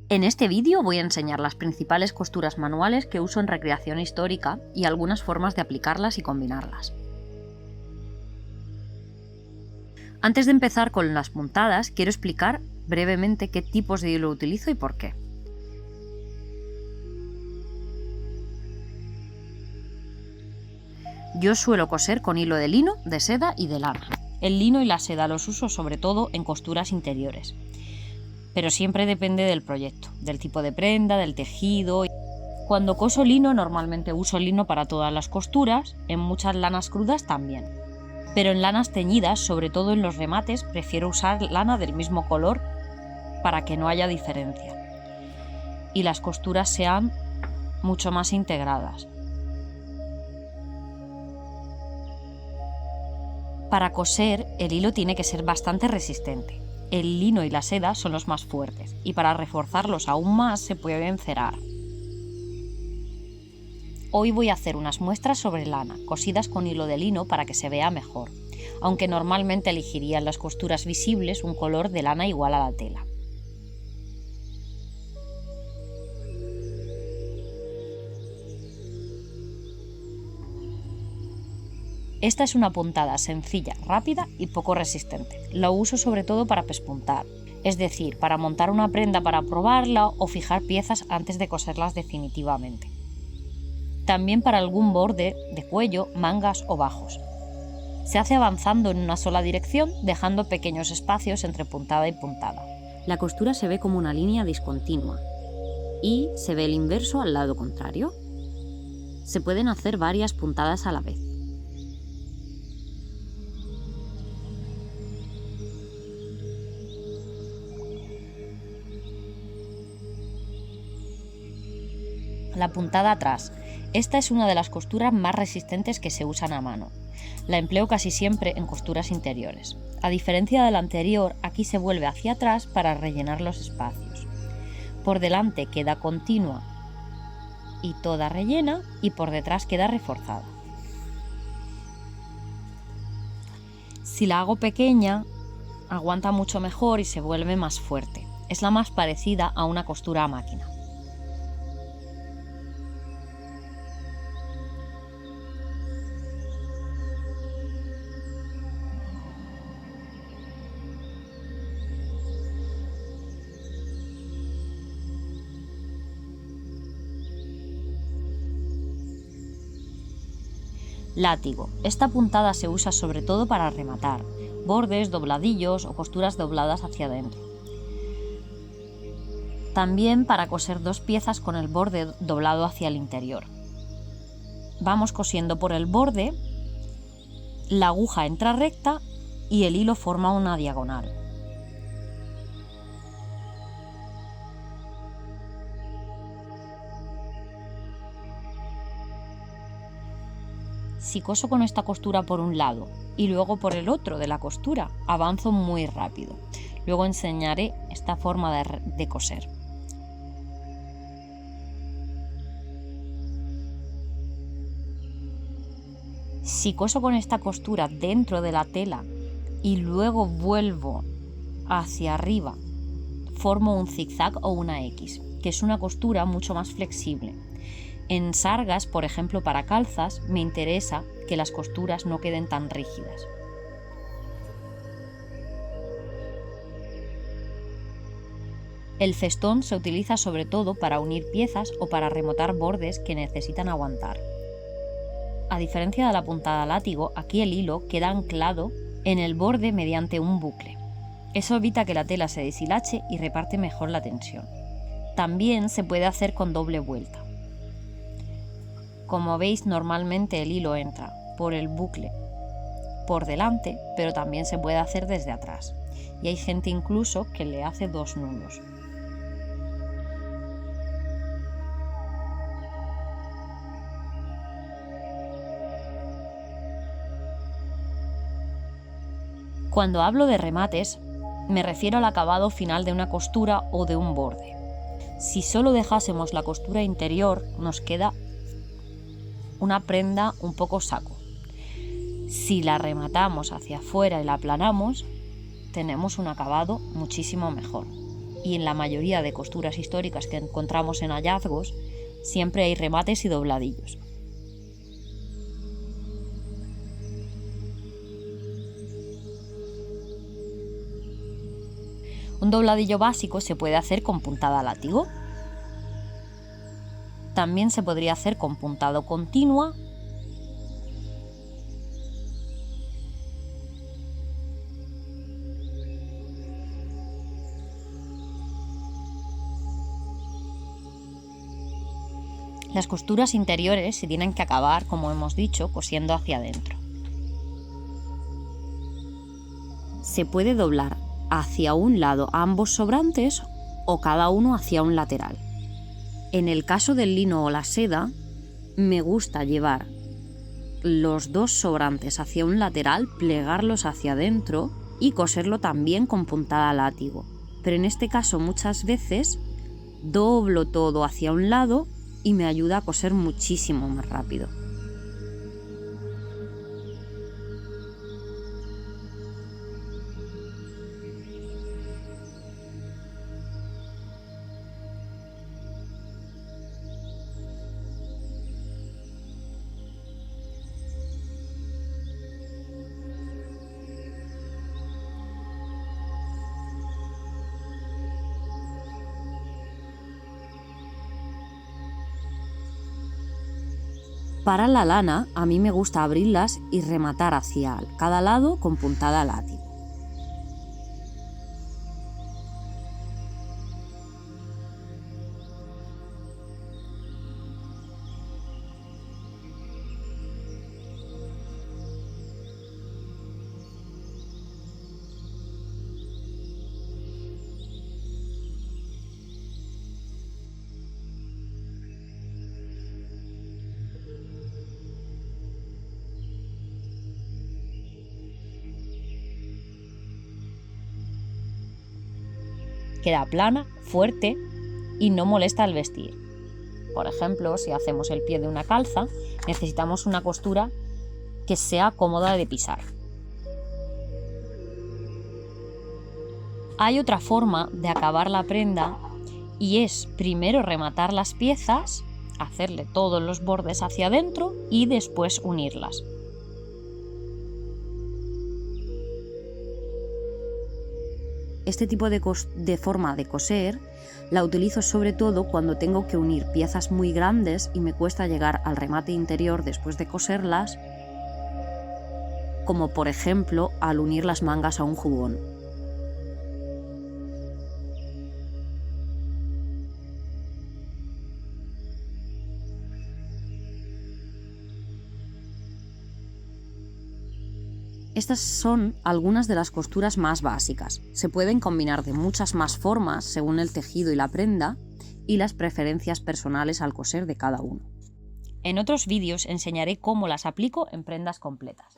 En este vídeo voy a enseñar las principales costuras manuales que uso en recreación histórica y algunas formas de aplicarlas y combinarlas. Antes de empezar con las puntadas, quiero explicar brevemente qué tipos de hilo utilizo y por qué. Yo suelo coser con hilo de lino, de seda y de lana. El lino y la seda los uso sobre todo en costuras interiores, pero siempre depende del proyecto, del tipo de prenda, del tejido. Cuando coso lino normalmente uso lino para todas las costuras, en muchas lanas crudas también. Pero en lanas teñidas, sobre todo en los remates, prefiero usar lana del mismo color para que no haya diferencia y las costuras sean mucho más integradas. Para coser, el hilo tiene que ser bastante resistente. El lino y la seda son los más fuertes y para reforzarlos aún más se pueden cerar. Hoy voy a hacer unas muestras sobre lana, cosidas con hilo de lino para que se vea mejor, aunque normalmente elegiría en las costuras visibles un color de lana igual a la tela. Esta es una puntada sencilla, rápida y poco resistente. La uso sobre todo para pespuntar, es decir, para montar una prenda para probarla o fijar piezas antes de coserlas definitivamente. También para algún borde de cuello, mangas o bajos. Se hace avanzando en una sola dirección, dejando pequeños espacios entre puntada y puntada. La costura se ve como una línea discontinua y se ve el inverso al lado contrario. Se pueden hacer varias puntadas a la vez. La puntada atrás. Esta es una de las costuras más resistentes que se usan a mano. La empleo casi siempre en costuras interiores. A diferencia de la anterior, aquí se vuelve hacia atrás para rellenar los espacios. Por delante queda continua y toda rellena y por detrás queda reforzada. Si la hago pequeña, aguanta mucho mejor y se vuelve más fuerte. Es la más parecida a una costura a máquina. Látigo. Esta puntada se usa sobre todo para rematar, bordes, dobladillos o costuras dobladas hacia adentro. También para coser dos piezas con el borde doblado hacia el interior. Vamos cosiendo por el borde, la aguja entra recta y el hilo forma una diagonal. Si coso con esta costura por un lado y luego por el otro de la costura, avanzo muy rápido. Luego enseñaré esta forma de coser. Si coso con esta costura dentro de la tela y luego vuelvo hacia arriba, formo un zigzag o una X, que es una costura mucho más flexible. En sargas, por ejemplo para calzas, me interesa que las costuras no queden tan rígidas. El festón se utiliza sobre todo para unir piezas o para remotar bordes que necesitan aguantar. A diferencia de la puntada látigo, aquí el hilo queda anclado en el borde mediante un bucle. Eso evita que la tela se deshilache y reparte mejor la tensión. También se puede hacer con doble vuelta. Como veis, normalmente el hilo entra por el bucle por delante, pero también se puede hacer desde atrás. Y hay gente incluso que le hace dos nudos. Cuando hablo de remates, me refiero al acabado final de una costura o de un borde. Si solo dejásemos la costura interior, nos queda una prenda un poco saco. Si la rematamos hacia afuera y la aplanamos, tenemos un acabado muchísimo mejor. y en la mayoría de costuras históricas que encontramos en hallazgos, siempre hay remates y dobladillos. Un dobladillo básico se puede hacer con puntada látigo. También se podría hacer con puntado continua Las costuras interiores se tienen que acabar, como hemos dicho, cosiendo hacia adentro. Se puede doblar hacia un lado ambos sobrantes o cada uno hacia un lateral. En el caso del lino o la seda, me gusta llevar los dos sobrantes hacia un lateral, plegarlos hacia adentro y coserlo también con puntada látigo. Pero en este caso muchas veces doblo todo hacia un lado y me ayuda a coser muchísimo más rápido. Para la lana, a mí me gusta abrirlas y rematar hacia cada lado con puntada látigo. Queda plana, fuerte y no molesta al vestir. Por ejemplo, si hacemos el pie de una calza, necesitamos una costura que sea cómoda de pisar. Hay otra forma de acabar la prenda y es primero rematar las piezas, hacerle todos los bordes hacia adentro y después unirlas. Este tipo de forma de coser la utilizo sobre todo cuando tengo que unir piezas muy grandes y me cuesta llegar al remate interior después de coserlas, como por ejemplo al unir las mangas a un jubón. Estas son algunas de las costuras más básicas. Se pueden combinar de muchas más formas según el tejido y la prenda y las preferencias personales al coser de cada uno. En otros vídeos enseñaré cómo las aplico en prendas completas.